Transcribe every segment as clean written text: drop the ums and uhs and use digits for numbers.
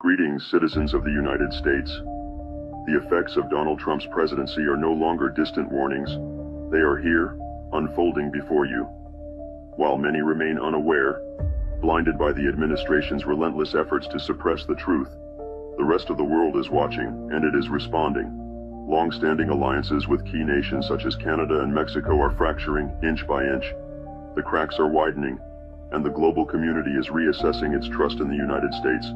Greetings, citizens of the United States. The effects of Donald Trump's presidency are no longer distant warnings. They are here, unfolding before you. While many remain unaware, blinded by the administration's relentless efforts to suppress the truth, the rest of the world is watching, and it is responding. Long-standing alliances with key nations such as Canada and Mexico are fracturing inch by inch. The cracks are widening, and the global community is reassessing its trust in the United States.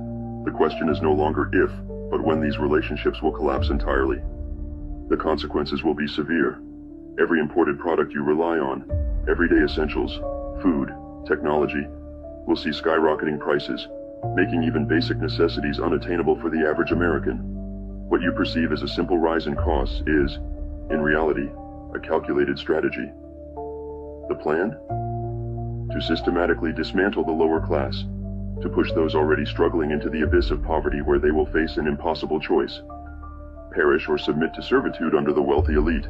The question is no longer if, but when these relationships will collapse entirely. The consequences will be severe. Every imported product you rely on, everyday essentials, food, technology, will see skyrocketing prices, making even basic necessities unattainable for the average American. What you perceive as a simple rise in costs is, in reality, a calculated strategy. The plan? To systematically dismantle the lower class, to push those already struggling into the abyss of poverty where they will face an impossible choice. Perish or submit to servitude under the wealthy elite.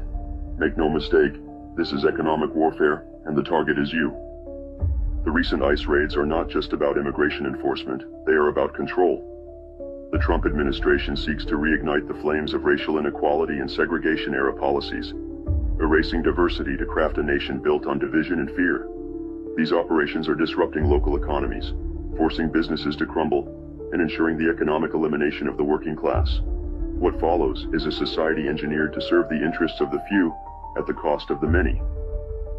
Make no mistake, this is economic warfare, and the target is you. The recent ICE raids are not just about immigration enforcement, they are about control. The Trump administration seeks to reignite the flames of racial inequality and segregation-era policies, erasing diversity to craft a nation built on division and fear. These operations are disrupting local economies, forcing businesses to crumble, and ensuring the economic elimination of the working class. What follows is a society engineered to serve the interests of the few at the cost of the many.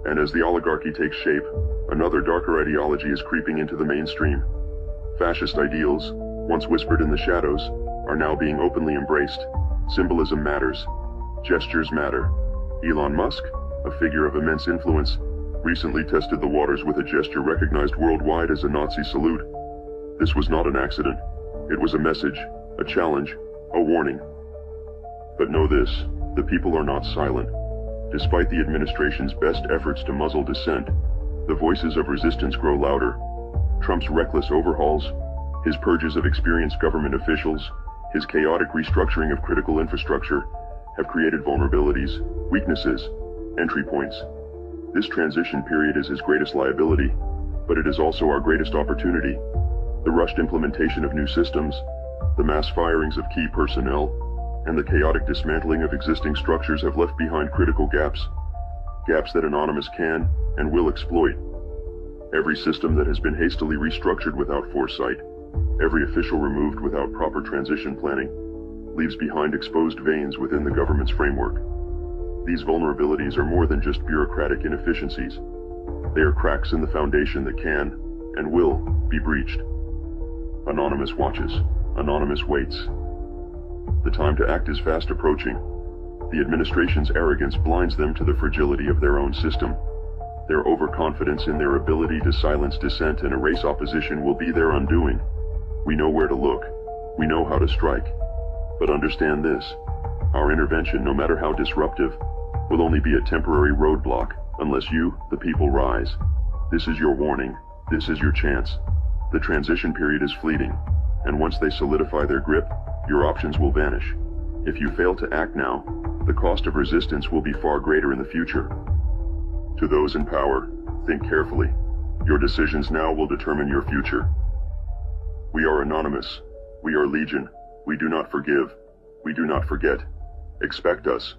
And as the oligarchy takes shape, another darker ideology is creeping into the mainstream. Fascist ideals, once whispered in the shadows, are now being openly embraced. Symbolism matters. Gestures matter. Elon Musk, a figure of immense influence, recently tested the waters with a gesture recognized worldwide as a Nazi salute. This was not an accident. It was a message, a challenge, a warning. But know this, the people are not silent. Despite the administration's best efforts to muzzle dissent, the voices of resistance grow louder. Trump's reckless overhauls, his purges of experienced government officials, his chaotic restructuring of critical infrastructure have created vulnerabilities, weaknesses, entry points. This transition period is his greatest liability, but it is also our greatest opportunity. The rushed implementation of new systems, the mass firings of key personnel, and the chaotic dismantling of existing structures have left behind critical gaps that Anonymous can and will exploit. Every system that has been hastily restructured without foresight, every official removed without proper transition planning, leaves behind exposed veins within the government's framework. These vulnerabilities are more than just bureaucratic inefficiencies. They are cracks in the foundation that can, and will, be breached. Anonymous watches. Anonymous waits. The time to act is fast approaching. The administration's arrogance blinds them to the fragility of their own system. Their overconfidence in their ability to silence dissent and erase opposition will be their undoing. We know where to look. We know how to strike. But understand this. Our intervention, no matter how disruptive, will only be a temporary roadblock unless you, the people, rise. This is your warning. This is your chance. The transition period is fleeting, and once they solidify their grip, your options will vanish. If you fail to act now, the cost of resistance will be far greater in the future. To those in power, think carefully. Your decisions now will determine your future. We are Anonymous. We are Legion. We do not forgive. We do not forget. Expect us.